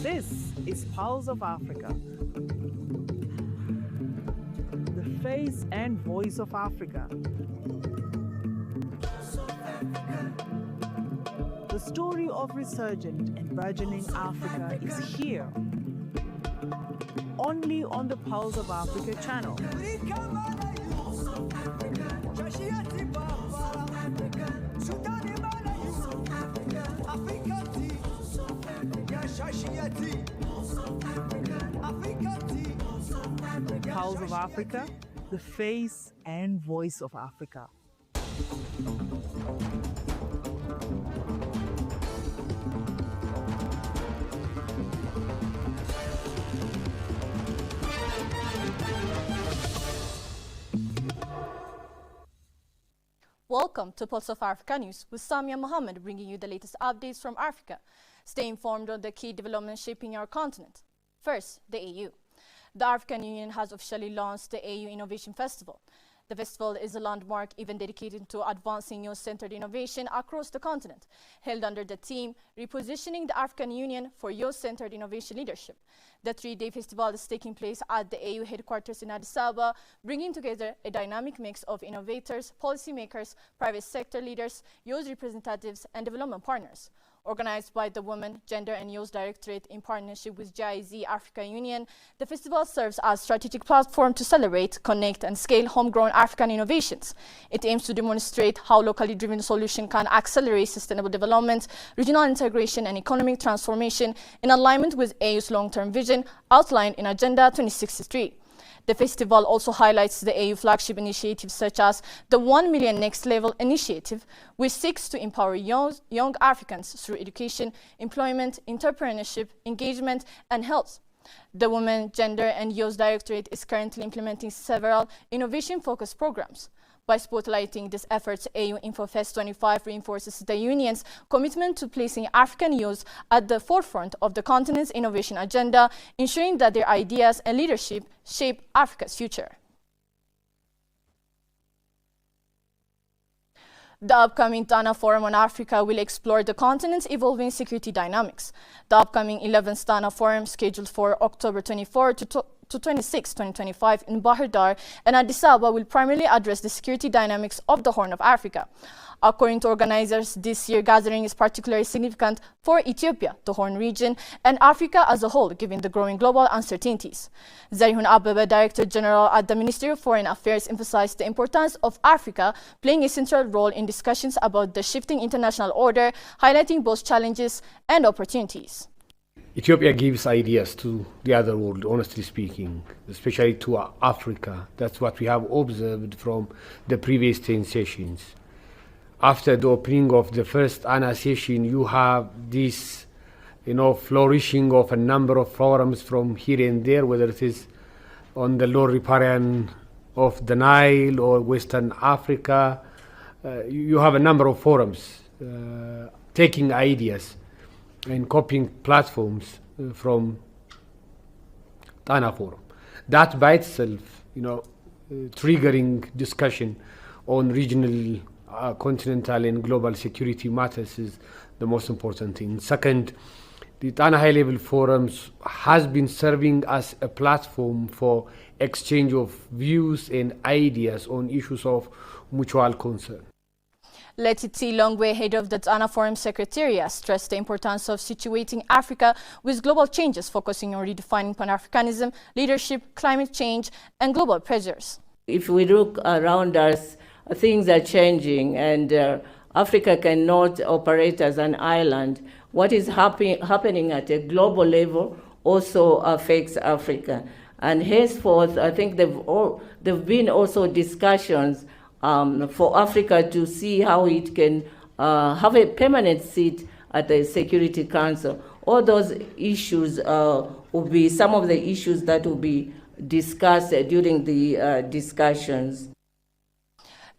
This is Pulse of Africa, the face and voice of Africa. The story of resurgent and burgeoning Africa is here, only on the Pulse of Africa channel. Pulse of Africa, the face and voice of Africa. Welcome to Pulse of Africa News with Samia Mohammed, bringing you the latest updates from Africa. Stay informed on the key developments shaping our continent. First, the AU. The African Union has officially launched the AU Innovation Festival. The festival is a landmark event dedicated to advancing youth-centered innovation across the continent, held under the theme Repositioning the African Union for Youth-Centered Innovation Leadership. The three-day festival is taking place at the AU headquarters in Addis Ababa, bringing together a dynamic mix of innovators, policymakers, private sector leaders, youth representatives, and development partners. Organized by the Women, Gender and Youth Directorate in partnership with GIZ Africa Union, the festival serves as a strategic platform to celebrate, connect, and scale homegrown African innovations. It aims to demonstrate how locally driven solutions can accelerate sustainable development, regional integration, and economic transformation in alignment with AU's long-term vision outlined in Agenda 2063. The festival also highlights the AU flagship initiatives such as the 1 Million Next Level initiative, which seeks to empower young Africans through education, employment, entrepreneurship, engagement, and health. The Women, Gender and Youth Directorate is currently implementing several innovation-focused programs. By spotlighting these efforts, AU InfoFest 25 reinforces the Union's commitment to placing African youth at the forefront of the continent's innovation agenda, ensuring that their ideas and leadership shape Africa's future. The upcoming Dana Forum on Africa will explore the continent's evolving security dynamics. The upcoming 11th Dana Forum, scheduled for October 24 to 26, 2025 in Bahir Dar and Addis Ababa, will primarily address the security dynamics of the Horn of Africa. According to organizers, this year's gathering is particularly significant for Ethiopia, the Horn region, and Africa as a whole, given the growing global uncertainties. Zerihun Abebe, Director General at the Ministry of Foreign Affairs, emphasized the importance of Africa playing a central role in discussions about the shifting international order, highlighting both challenges and opportunities. Ethiopia gives ideas to the other world, honestly speaking, especially to Africa. That's what we have observed from the previous 10 sessions. After the opening of the first ANA session, you have this, flourishing of a number of forums from here and there, whether it is on the lower riparian of the Nile or Western Africa. You have a number of forums taking ideas and copying platforms from Dana Forum. That by itself, triggering discussion on regional, continental and global security matters is the most important thing. Second, the Dana High Level Forums has been serving as a platform for exchange of views and ideas on issues of mutual concern. Letiti Longwe, head of the Dana Forum Secretariat, stressed the importance of situating Africa with global changes, focusing on redefining Pan-Africanism, leadership, climate change, and global pressures. If we look around us, things are changing, and Africa cannot operate as an island. What is happening at a global level also affects Africa. And henceforth, I think there've been also discussions for Africa to see how it can have a permanent seat at the Security Council. All those issues will be some of the issues that will be discussed during the discussions.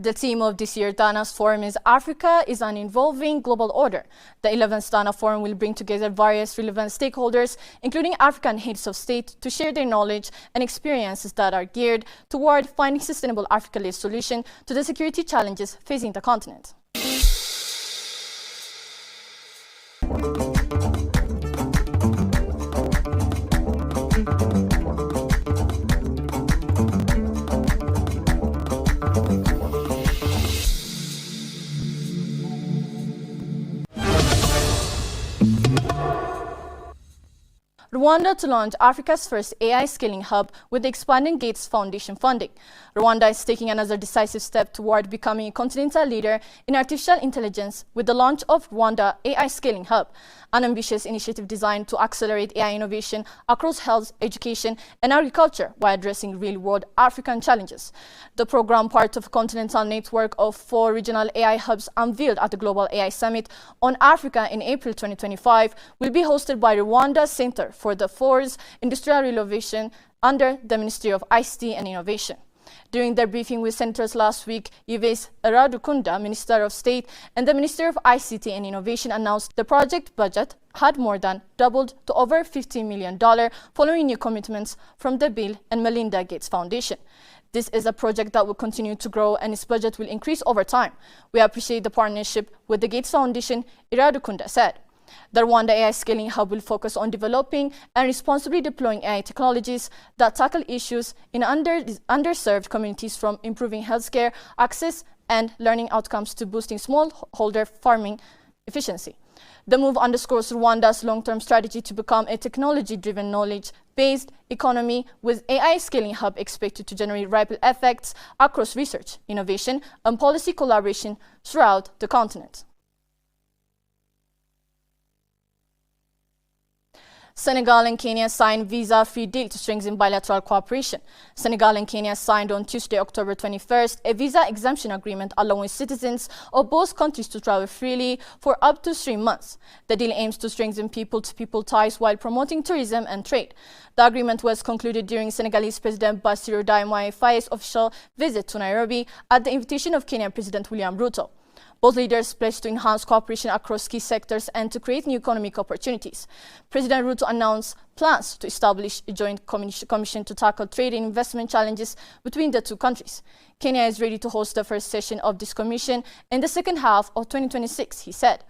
The theme of this year's Dana's Forum is Africa is an Evolving Global Order. The 11th Dana Forum will bring together various relevant stakeholders, including African heads of state, to share their knowledge and experiences that are geared toward finding sustainable Africa-led solutions to the security challenges facing the continent. Rwanda to launch Africa's first AI scaling hub with the expanding Gates Foundation funding. Rwanda is taking another decisive step toward becoming a continental leader in artificial intelligence with the launch of Rwanda AI Scaling Hub, an ambitious initiative designed to accelerate AI innovation across health, education, and agriculture while addressing real-world African challenges. The program, part of a continental network of 4 regional AI hubs unveiled at the Global AI Summit on Africa in April 2025, will be hosted by Rwanda Center for the Force Industrial Renovation under the Ministry of ICT and Innovation. During their briefing with senators last week, Yves Iradukunda, Minister of State, and the Minister of ICT and Innovation announced the project budget had more than doubled to over $50 million following new commitments from the Bill and Melinda Gates Foundation. This is a project that will continue to grow and its budget will increase over time. We appreciate the partnership with the Gates Foundation, Iradukunda said. The Rwanda AI Scaling Hub will focus on developing and responsibly deploying AI technologies that tackle issues in underserved communities, from improving healthcare access and learning outcomes to boosting smallholder farming efficiency. The move underscores Rwanda's long-term strategy to become a technology-driven, knowledge-based economy, with AI Scaling Hub expected to generate ripple effects across research, innovation, and policy collaboration throughout the continent. Senegal and Kenya signed visa-free deal to strengthen bilateral cooperation. Senegal and Kenya signed on Tuesday, October 21st, a visa exemption agreement allowing citizens of both countries to travel freely for up to 3 months. The deal aims to strengthen people-to-people ties while promoting tourism and trade. The agreement was concluded during Senegalese President Bassirou Diomaye Faye's official visit to Nairobi at the invitation of Kenyan President William Ruto. Both leaders pledged to enhance cooperation across key sectors and to create new economic opportunities. President Ruto announced plans to establish a joint commission to tackle trade and investment challenges between the two countries. Kenya is ready to host the first session of this commission in the second half of 2026, he said.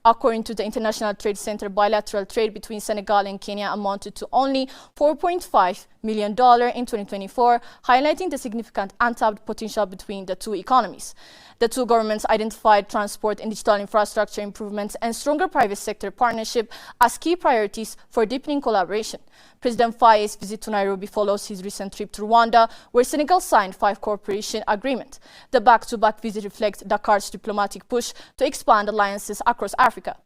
According to the International Trade Center, bilateral trade between Senegal and Kenya amounted to only $4.5 million in 2024, highlighting the significant untapped potential between the two economies. The two governments identified transport and digital infrastructure improvements and stronger private sector partnership as key priorities for deepening collaboration. President Faye's visit to Nairobi follows his recent trip to Rwanda, where Senegal signed 5 cooperation agreements. The back-to-back visit reflects Dakar's diplomatic push to expand alliances across Africa.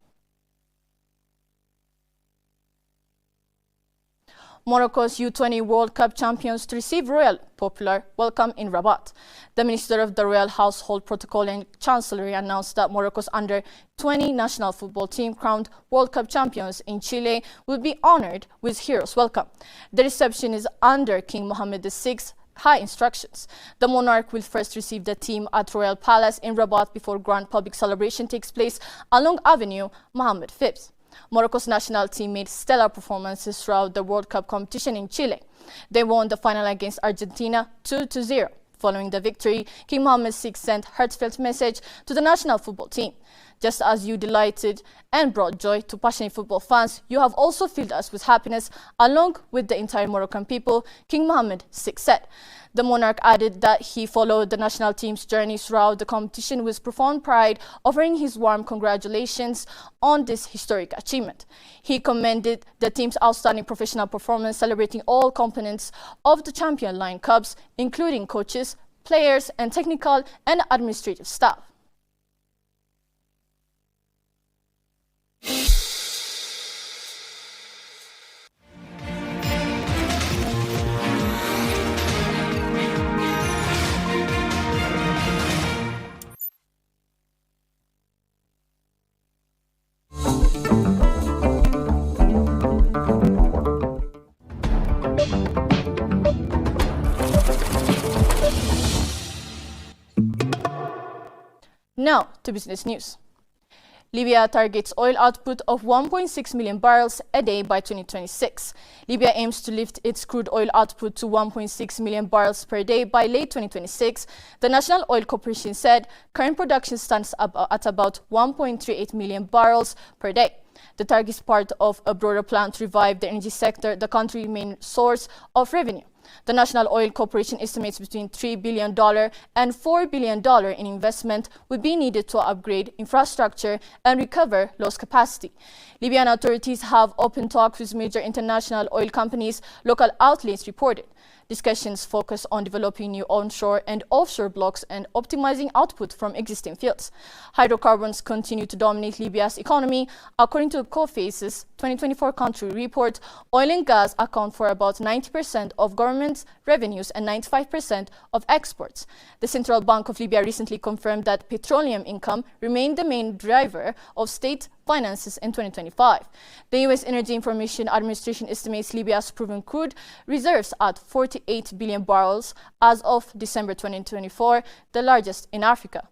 Morocco's U20 World Cup champions to receive royal popular welcome in Rabat. The Minister of the Royal Household Protocol and Chancellery announced that Morocco's under-20 national football team, crowned World Cup champions in Chile, will be honored with heroes' welcome. The reception is under King Mohammed VI's high instructions. The monarch will first receive the team at Royal Palace in Rabat before grand public celebration takes place along Avenue Mohammed V. Morocco's national team made stellar performances throughout the World Cup competition in Chile. They won the final against Argentina 2-0. Following the victory, King Mohammed VI sent heartfelt message to the national football team. Just as you delighted and brought joy to passionate football fans, you have also filled us with happiness along with the entire Moroccan people, King Mohammed VI said. The monarch added that he followed the national team's journey throughout the competition with profound pride, offering his warm congratulations on this historic achievement. He commended the team's outstanding professional performance, celebrating all components of the champion Lion Cubs, including coaches, players, and technical and administrative staff. Now to business news. Libya targets oil output of 1.6 million barrels a day by 2026. Libya aims to lift its crude oil output to 1.6 million barrels per day by late 2026. The National Oil Corporation said current production stands at about 1.38 million barrels per day. The target is part of a broader plan to revive the energy sector, the country's main source of revenue. The National Oil Corporation estimates between $3 billion and $4 billion in investment would be needed to upgrade infrastructure and recover lost capacity. Libyan authorities have opened talks with major international oil companies, local outlets reported. Discussions focus on developing new onshore and offshore blocks and optimizing output from existing fields. Hydrocarbons continue to dominate Libya's economy. According to COFACE's 2024 country report, oil and gas account for about 90% of government's revenues and 95% of exports. The Central Bank of Libya recently confirmed that petroleum income remained the main driver of state finances in 2025. The U.S. Energy Information Administration estimates Libya's proven crude reserves at 48 billion barrels as of December 2024, the largest in Africa.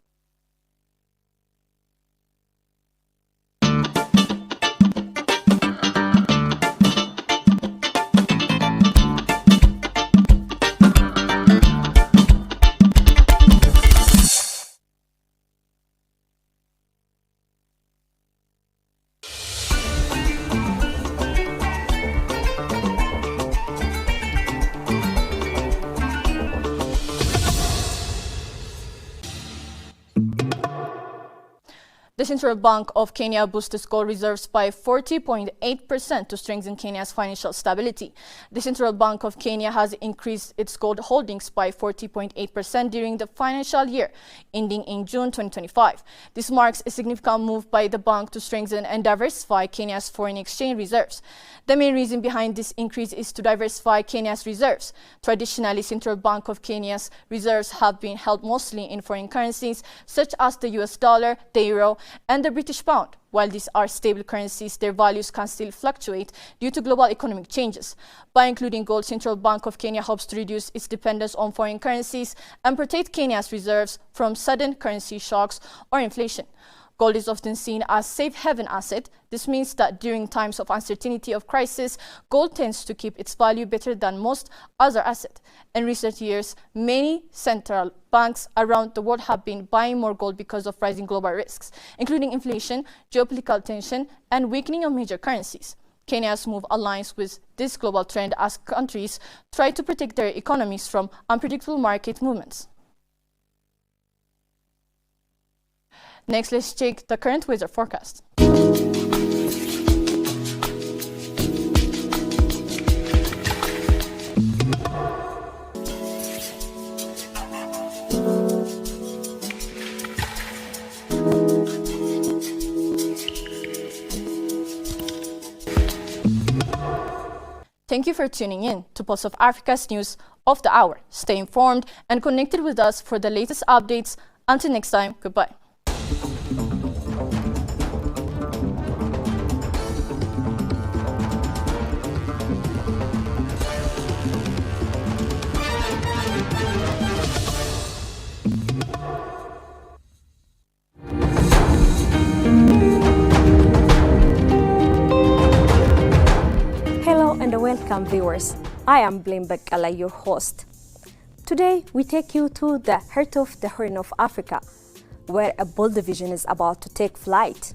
The Central Bank of Kenya boosted gold reserves by 40.8% to strengthen Kenya's financial stability. The Central Bank of Kenya has increased its gold holdings by 40.8% during the financial year ending in June 2025. This marks a significant move by the bank to strengthen and diversify Kenya's foreign exchange reserves. The main reason behind this increase is to diversify Kenya's reserves. Traditionally, Central Bank of Kenya's reserves have been held mostly in foreign currencies such as the US dollar, the euro, and the British pound. While these are stable currencies, their values can still fluctuate due to global economic changes. By including gold, Central Bank of Kenya hopes to reduce its dependence on foreign currencies and protect Kenya's reserves from sudden currency shocks or inflation. Gold is often seen as a safe haven asset. This means that during times of uncertainty of crisis, gold tends to keep its value better than most other assets. In recent years, many central banks around the world have been buying more gold because of rising global risks, including inflation, geopolitical tension, and weakening of major currencies. Kenya's move aligns with this global trend as countries try to protect their economies from unpredictable market movements. Next, let's check the current weather forecast. Thank you for tuning in to Pulse of Africa's news of the hour. Stay informed and connected with us for the latest updates. Until next time, goodbye. And welcome viewers. I am Blim Bekala, your host. Today we take you to the heart of the Horn of Africa, where a bold vision is about to take flight.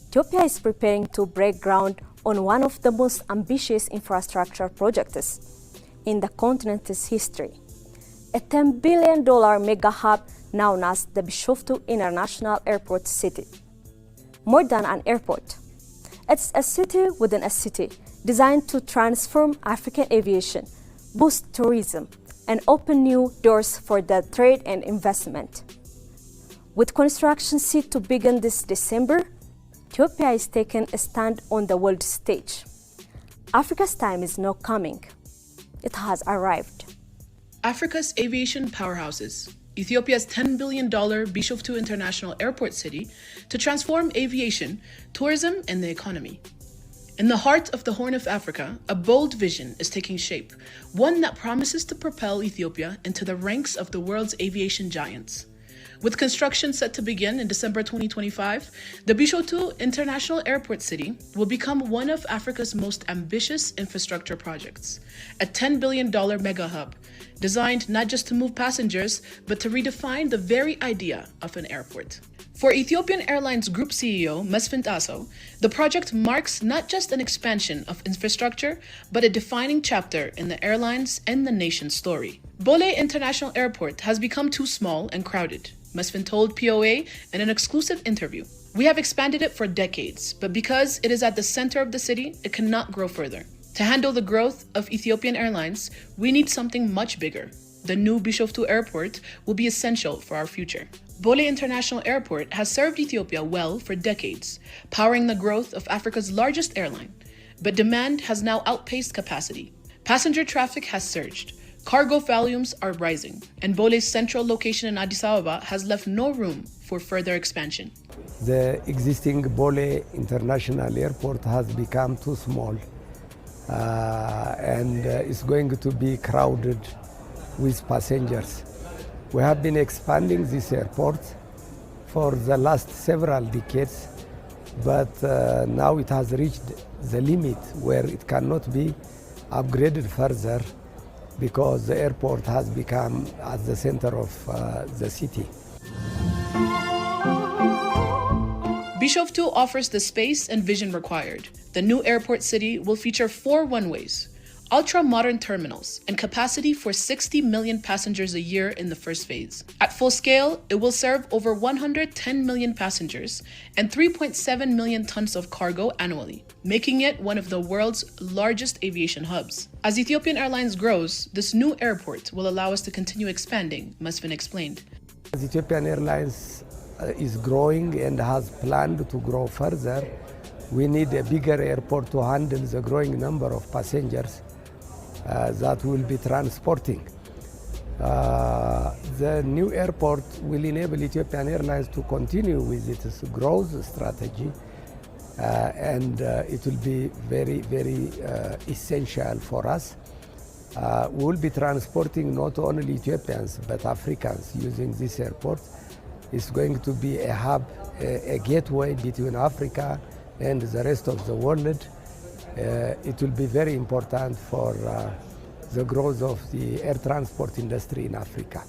Ethiopia is preparing to break ground on one of the most ambitious infrastructure projects in the continent's history. A $10 billion mega hub known as the Bishoftu International Airport City. More than an airport, it's a city within a city, designed to transform African aviation, boost tourism, and open new doors for the trade and investment. With construction set to begin this December, Ethiopia is taking a stand on the world stage. Africa's time is now coming. It has arrived. Africa's aviation powerhouses, Ethiopia's $10 billion Bishoftu International Airport City, to transform aviation, tourism, and the economy. In the heart of the Horn of Africa, a bold vision is taking shape, one that promises to propel Ethiopia into the ranks of the world's aviation giants. With construction set to begin in December 2025, the Bishoftu International Airport City will become one of Africa's most ambitious infrastructure projects, a $10 billion mega hub, designed not just to move passengers, but to redefine the very idea of an airport. For Ethiopian Airlines Group CEO Mesfin Tasso, the project marks not just an expansion of infrastructure, but a defining chapter in the airlines and the nation's story. Bole International Airport has become too small and crowded, Mesfin told POA in an exclusive interview. We have expanded it for decades, but because it is at the center of the city, it cannot grow further. To handle the growth of Ethiopian Airlines, we need something much bigger. The new Bishoftu Airport will be essential for our future. Bole International Airport has served Ethiopia well for decades, powering the growth of Africa's largest airline. But demand has now outpaced capacity. Passenger traffic has surged, cargo volumes are rising, and Bole's central location in Addis Ababa has left no room for further expansion. The existing Bole International Airport has become too small and is going to be crowded with passengers. We have been expanding this airport for the last several decades, but now it has reached the limit where it cannot be upgraded further because the airport has become at the center of the city. Bishoftu offers the space and vision required. The new airport city will feature 4 runways, ultra-modern terminals, and capacity for 60 million passengers a year in the first phase. At full scale, it will serve over 110 million passengers and 3.7 million tons of cargo annually, making it one of the world's largest aviation hubs. As Ethiopian Airlines grows, this new airport will allow us to continue expanding, Mesfin explained. As Ethiopian Airlines is growing and has planned to grow further, we need a bigger airport to handle the growing number of passengers that will be transporting. The new airport will enable Ethiopian Airlines to continue with its growth strategy, and it will be very, very essential for us. We will be transporting not only Ethiopians but Africans using this airport. It's going to be a hub, a gateway between Africa and the rest of the world. It will be very important for the growth of the air transport industry in Africa.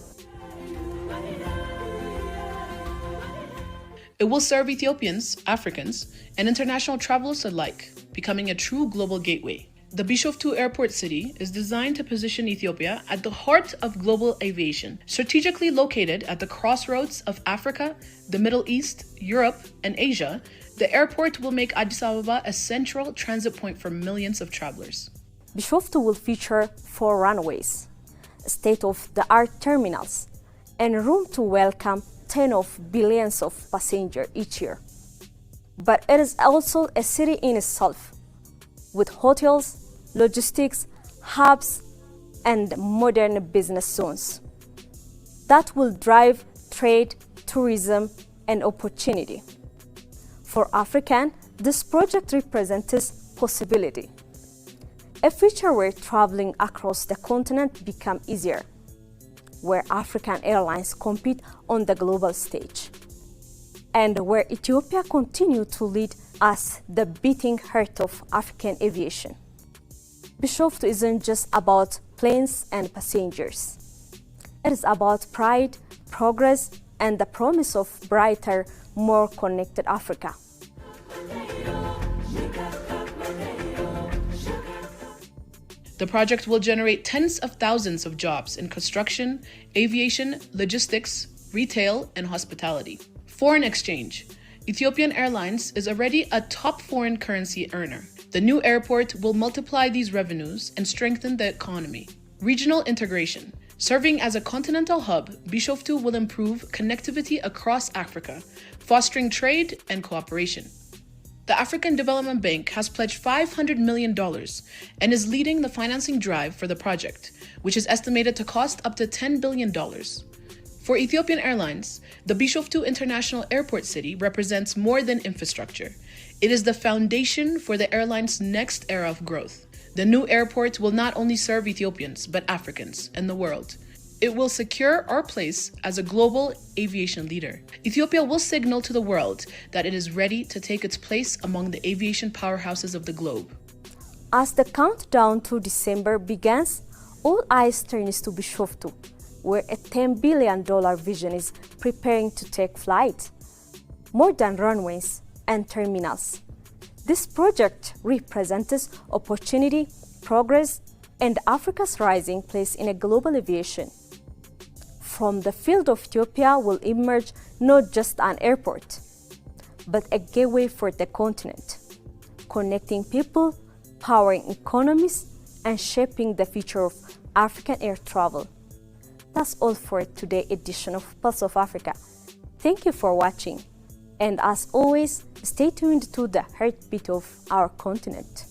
It will serve Ethiopians, Africans, and international travelers alike, becoming a true global gateway. The Bishoftu Airport City is designed to position Ethiopia at the heart of global aviation, strategically located at the crossroads of Africa, the Middle East, Europe, and Asia. The airport will make Addis Ababa a central transit point for millions of travelers. Bishoftu will feature 4 runways, state-of-the-art terminals, and room to welcome 10 of billions of passengers each year. But it is also a city in itself, with hotels, logistics, hubs, and modern business zones that will drive trade, tourism, and opportunity. For African, this project represents possibility. A future where traveling across the continent becomes easier, where African airlines compete on the global stage, and where Ethiopia continues to lead as the beating heart of African aviation. Bishoftu isn't just about planes and passengers. It is about pride, progress, and the promise of brighter, more connected Africa. The project will generate tens of thousands of jobs in construction, aviation, logistics, retail, and hospitality. Foreign exchange. Ethiopian Airlines is already a top foreign currency earner. The new airport will multiply these revenues and strengthen the economy. Regional integration. Serving as a continental hub, Bishoftu will improve connectivity across Africa, fostering trade and cooperation. The African Development Bank has pledged $500 million and is leading the financing drive for the project, which is estimated to cost up to $10 billion. For Ethiopian Airlines, the Bishoftu International Airport City represents more than infrastructure. It is the foundation for the airline's next era of growth. The new airport will not only serve Ethiopians, but Africans and the world. It will secure our place as a global aviation leader. Ethiopia will signal to the world that it is ready to take its place among the aviation powerhouses of the globe. As the countdown to December begins, all eyes turn to Bishoftu, where a $10 billion vision is preparing to take flight. more than runways and terminals. This project represents opportunity, progress, and Africa's rising place in a global aviation. From the field of Ethiopia will emerge not just an airport, but a gateway for the continent, connecting people, powering economies, and shaping the future of African air travel. That's all for today's edition of Pulse of Africa. Thank you for watching, and as always, stay tuned to the heartbeat of our continent.